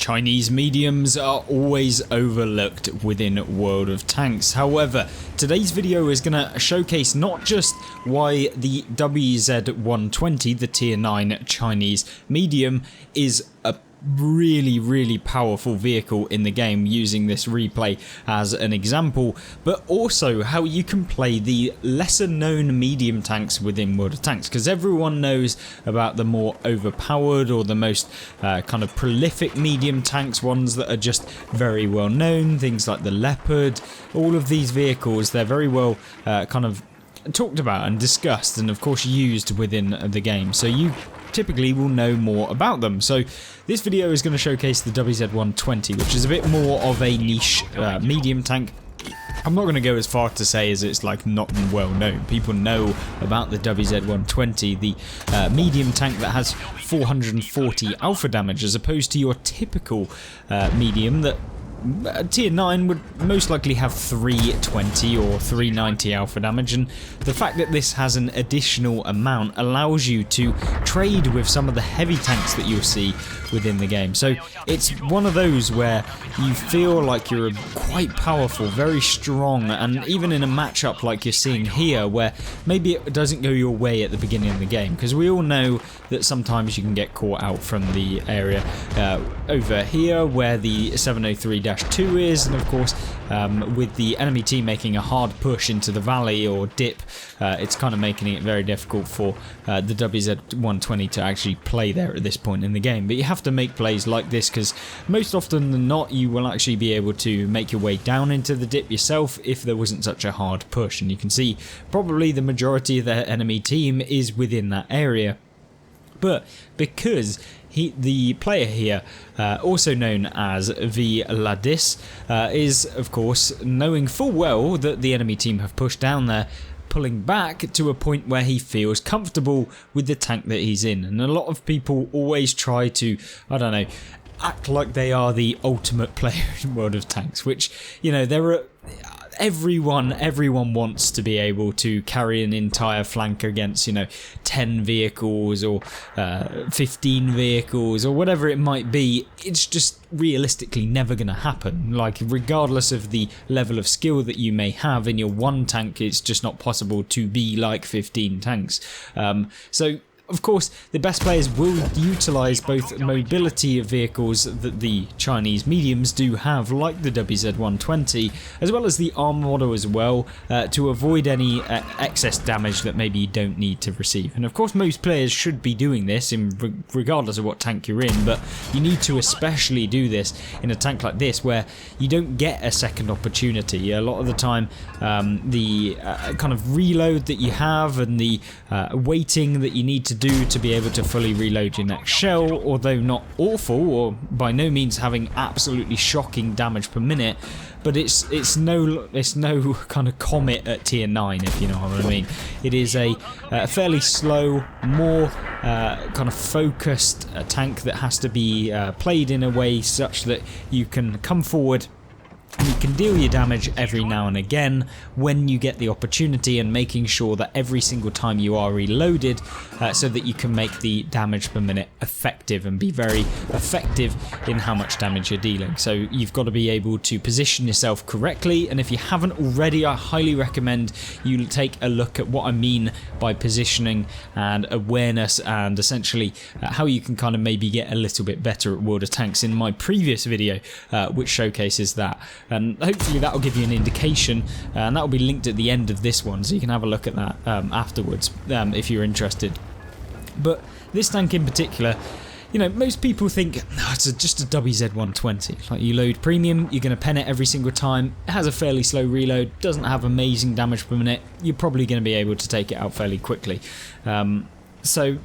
Chinese mediums are always overlooked within World of Tanks. However, today's video is going to showcase not just why the WZ-120, the tier 9 Chinese medium, is a really powerful vehicle in the game, using this replay as an example, but also how you can play the lesser known medium tanks within World of Tanks, because everyone knows about the more overpowered or the most kind of prolific medium tanks, ones that are just very well known, things like the Leopard. All of these vehicles, they're very well kind of talked about and discussed, and of course used within the game, so you typically will know more about them. So this video is going to showcase the WZ-120, which is a bit more of a niche medium tank. I'm not going to go as far to say as it's like not well known. People know about the WZ-120, the medium tank that has 440 alpha damage, as opposed to your typical medium that tier 9 would most likely have 320 or 390 alpha damage, and the fact that this has an additional amount allows you to trade with some of the heavy tanks that you'll see within the game. So it's one of those where you feel like you're quite powerful, very strong, and even in a matchup like you're seeing here, where maybe it doesn't go your way at the beginning of the game, because we all know that sometimes you can get caught out from the area over here where the 703-2 is, and of course with the enemy team making a hard push into the valley or dip, it's kind of making it very difficult for the WZ-120 to actually play there at this point in the game. But you have to make plays like this, because most often than not you will actually be able to make your way down into the dip yourself if there wasn't such a hard push, and you can see probably the majority of the enemy team is within that area. But because the player here, also known as Vladis, is of course knowing full well that the enemy team have pushed down there, pulling back to a point where he feels comfortable with the tank that he's in. And a lot of people always try to, I don't know, act like they are the ultimate player in World of Tanks, which, you know, there are everyone wants to be able to carry an entire flank against, you know, 10 vehicles or 15 vehicles or whatever it might be. It's just realistically never going to happen. Like, regardless of the level of skill that you may have in your one tank, it's just not possible to be like 15 tanks. So of course, the best players will utilise both mobility of vehicles that the Chinese mediums do have, like the WZ-120, as well as the armor model as well, to avoid any excess damage that maybe you don't need to receive. And of course, most players should be doing this, regardless of what tank you're in, but you need to especially do this in a tank like this, where you don't get a second opportunity. A lot of the time, the kind of reload that you have and the waiting that you need to do to be able to fully reload your next shell, although not awful or by no means having absolutely shocking damage per minute, but it's no kind of comet at tier 9, if you know what I mean. It is a fairly slow, more kind of focused tank that has to be played in a way such that you can come forward and you can deal your damage every now and again when you get the opportunity, and making sure that every single time you are reloaded, so that you can make the damage per minute effective and be very effective in how much damage you're dealing. So you've got to be able to position yourself correctly, and if you haven't already, I highly recommend you take a look at what I mean by positioning and awareness, and essentially how you can kind of maybe get a little bit better at World of Tanks in my previous video, which showcases that. And hopefully that will give you an indication, and that will be linked at the end of this one, so you can have a look at that afterwards if you're interested. But this tank in particular, you know, most people think, oh, it's just a WZ-120. Like, you load premium, you're going to pen it every single time. It has a fairly slow reload, doesn't have amazing damage per minute. You're probably going to be able to take it out fairly quickly. So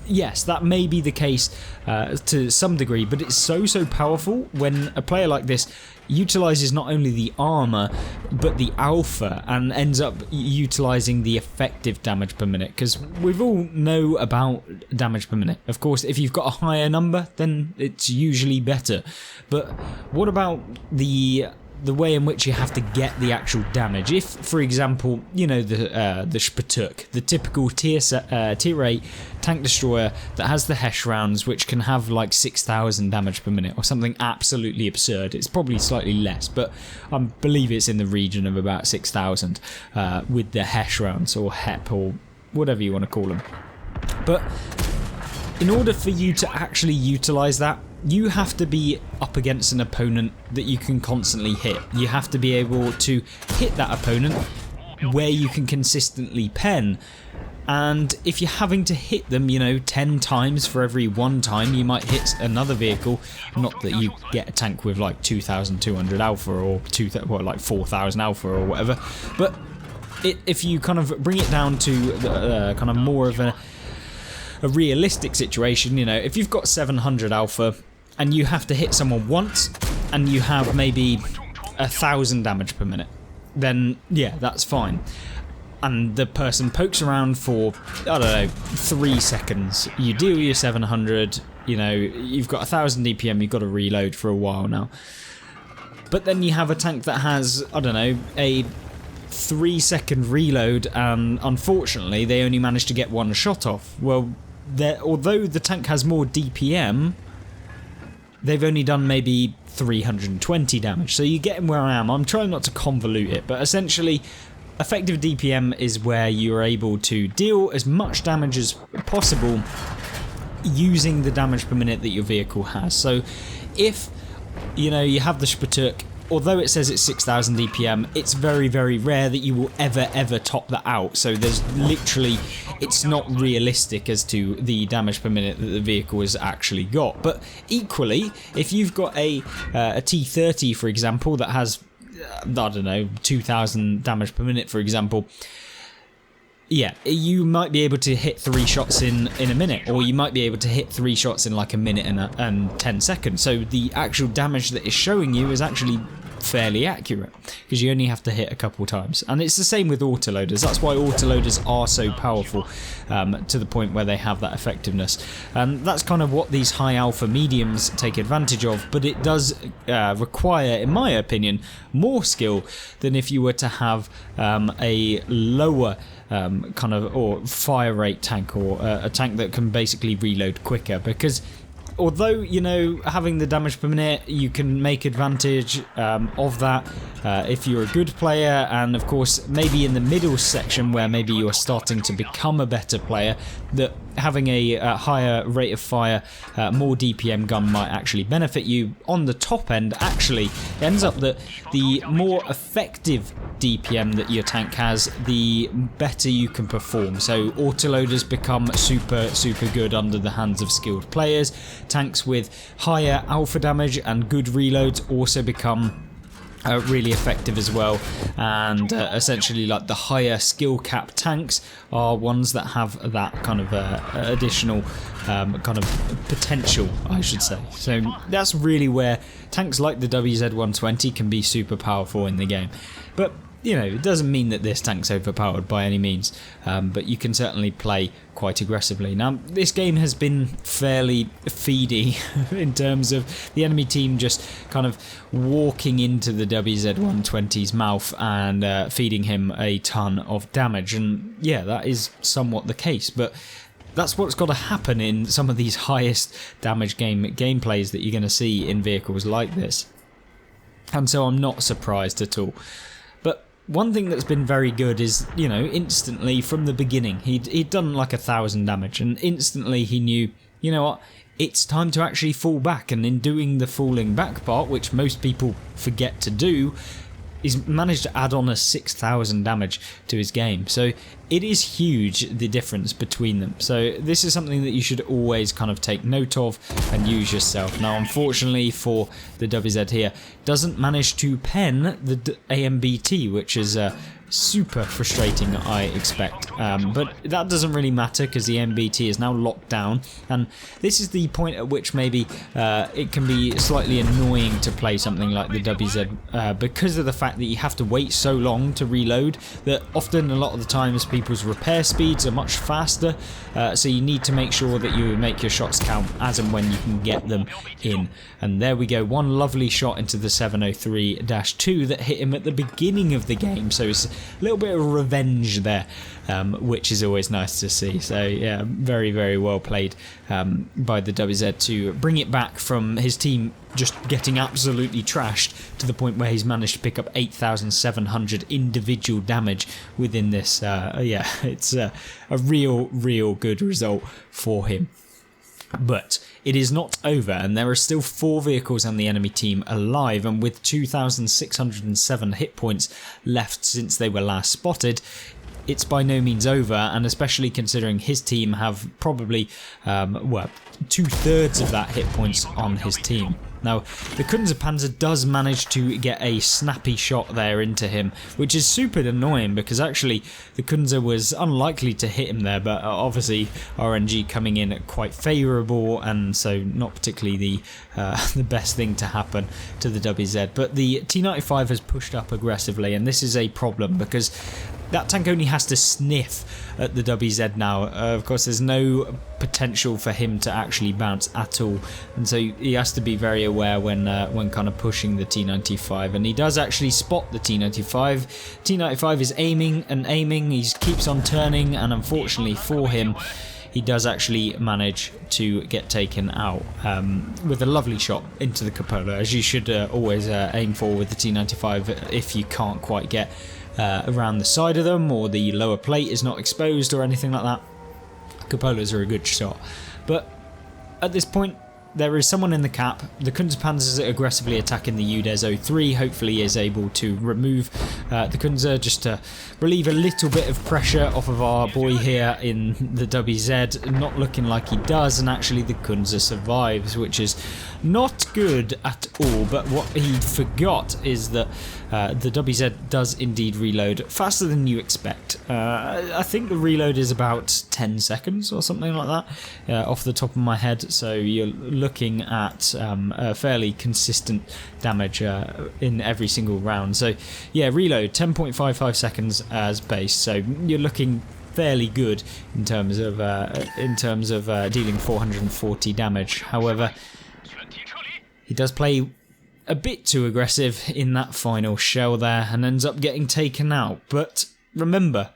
yes, that may be the case to some degree, but it's so powerful when a player like this utilizes not only the armor but the alpha, and ends up utilizing the effective damage per minute, because we've all know about damage per minute. Of course, if you've got a higher number, then it's usually better. But what about the the way in which you have to get the actual damage. If, for example, you know, the Spatuk, the typical tier 8 tank destroyer that has the Hesh rounds, which can have like 6,000 damage per minute or something absolutely absurd. It's probably slightly less, but I believe it's in the region of about 6,000 with the Hesh rounds, or HEP, or whatever you want to call them. But in order for you to actually utilise that, you have to be up against an opponent that you can constantly hit. You have to be able to hit that opponent where you can consistently pen. And if you're having to hit them, you know, 10 times for every one time you might hit another vehicle, not that you get a tank with like 2,200 alpha or like 4,000 alpha or whatever, but if you kind of bring it down to kind of more of a realistic situation, you know, if you've got 700 alpha and you have to hit someone once and you have maybe 1,000 damage per minute, then yeah, that's fine. And the person pokes around for, I don't know, 3 seconds. You deal your 700, you know, you've got 1,000 DPM, you've got to reload for a while now. But then you have a tank that has, I don't know, a 3-second reload, and unfortunately they only managed to get one shot off. Well, although the tank has more DPM, they've only done maybe 320 damage. So you're getting where I am. I'm trying not to convolute it, but essentially effective DPM is where you're able to deal as much damage as possible using the damage per minute that your vehicle has. So if, you know, you have the Spatuk, although it says it's 6,000 DPM, it's very, very rare that you will ever top that out. So there's literally, it's not realistic as to the damage per minute that the vehicle has actually got. But equally, if you've got a T30, for example, that has, I don't know, 2,000 damage per minute, for example, yeah, you might be able to hit 3 shots in a minute, or you might be able to hit 3 shots in like a minute and 10 seconds. So the actual damage that is showing you is actually fairly accurate, because you only have to hit a couple times. And it's the same with autoloaders. That's why autoloaders are so powerful, to the point where they have that effectiveness. And that's kind of what these high alpha mediums take advantage of, but it does require, in my opinion, more skill than if you were to have a lower kind of or fire rate tank, or a tank that can basically reload quicker. Because although, you know, having the damage per minute, you can make advantage of that if you're a good player, and of course maybe in the middle section where maybe you're starting to become a better player, that having a higher rate of fire, more DPM gun might actually benefit you. On the top end, actually, it ends up that the more effective DPM that your tank has, the better you can perform. So autoloaders become super good under the hands of skilled players. Tanks with higher alpha damage and good reloads also become really effective as well. And essentially, like, the higher skill cap tanks are ones that have that kind of additional kind of potential, I should say. So that's really where tanks like the WZ-120 can be super powerful in the game. But you know, it doesn't mean that this tank's overpowered by any means, but you can certainly play quite aggressively. Now, this game has been fairly feedy in terms of the enemy team just kind of walking into the WZ-120's mouth and feeding him a ton of damage. And yeah, that is somewhat the case, but that's what's got to happen in some of these highest damage gameplays that you're going to see in vehicles like this. And so I'm not surprised at all. One thing that's been very good is, you know, instantly from the beginning, he'd done like 1,000 damage, and instantly he knew, you know what, it's time to actually fall back. And in doing the falling back part, which most people forget to do, he's managed to add on a 6,000 damage to his game. So it is huge, the difference between them. So this is something that you should always kind of take note of and use yourself. Now, unfortunately for the WZ here, doesn't manage to pen the AMBT, which is super frustrating, I expect, but that doesn't really matter because the MBT is now locked down, and this is the point at which maybe it can be slightly annoying to play something like the WZ because of the fact that you have to wait so long to reload, that often a lot of the times people's repair speeds are much faster, so you need to make sure that you make your shots count as and when you can get them in. And there we go, one lovely shot into the 703-2 that hit him at the beginning of the game, so it's a little bit of revenge there, which is always nice to see. So yeah, very, very well played by the WZ to bring it back from his team just getting absolutely trashed to the point where he's managed to pick up 8,700 individual damage within this. Yeah, it's a real good result for him. But it is not over, and there are still 4 vehicles on the enemy team alive, and with 2,607 hit points left since they were last spotted, it's by no means over, and especially considering his team have probably, well, 2/3 of that hit points on his team. Now, the Kunze-Panzer does manage to get a snappy shot there into him, which is super annoying because actually the Kunze was unlikely to hit him there, but obviously RNG coming in at quite favourable, and so not particularly the best thing to happen to the WZ. But the T95 has pushed up aggressively, and this is a problem because that tank only has to sniff at the WZ now. Of course, there's no potential for him to actually bounce at all, and so he has to be very aware when kind of pushing the T95, and he does actually spot the T95. T95 is aiming and aiming, he keeps on turning, and unfortunately for him, he does actually manage to get taken out with a lovely shot into the cupola, as you should always aim for with the T95 if you can't quite get around the side of them, or the lower plate is not exposed or anything like that. Cupolas are a good shot. But at this point, there is someone in the cap. The Kunze-Panzer are aggressively attacking the UDES 03. Hopefully he is able to remove the Kunze just to relieve a little bit of pressure off of our boy here in the WZ. Not looking like he does, and actually the Kunze survives, which is not good at all. But what he forgot is that the WZ does indeed reload faster than you expect. I think the reload is about 10 seconds or something like that off the top of my head, so you're looking at a fairly consistent damage in every single round. So yeah, reload 10.55 seconds as base, so you're looking fairly good in terms of dealing 440 damage. However, he does play a bit too aggressive in that final shell there and ends up getting taken out. But remember,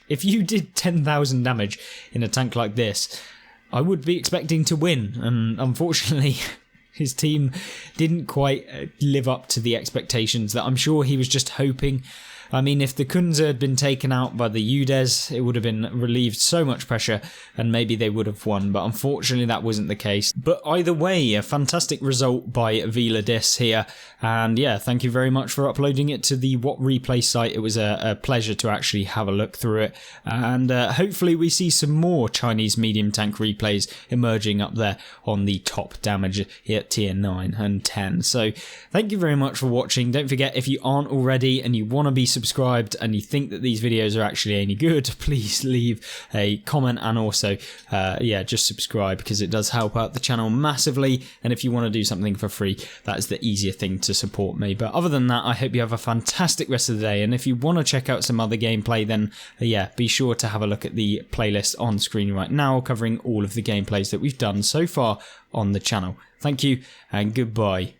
if you did 10,000 damage in a tank like this, I would be expecting to win, and unfortunately his team didn't quite live up to the expectations that I'm sure he was just hoping. I mean, if the Kunze had been taken out by the UDES, it would have been relieved so much pressure and maybe they would have won, but unfortunately that wasn't the case. But either way, a fantastic result by Viladis here, and yeah, thank you very much for uploading it to the What Replay site. It was a pleasure to actually have a look through it, and hopefully we see some more Chinese medium tank replays emerging up there on the top damage here at tier 9 and 10. So thank you very much for watching. Don't forget, if you aren't already and you want to be subscribed and you think that these videos are actually any good, please leave a comment, and also yeah, just subscribe because it does help out the channel massively, and if you want to do something for free, that is the easier thing to support me. But other than that, I hope you have a fantastic rest of the day, and if you want to check out some other gameplay, then yeah, be sure to have a look at the playlist on screen right now covering all of the gameplays that we've done so far on the channel. Thank you and goodbye.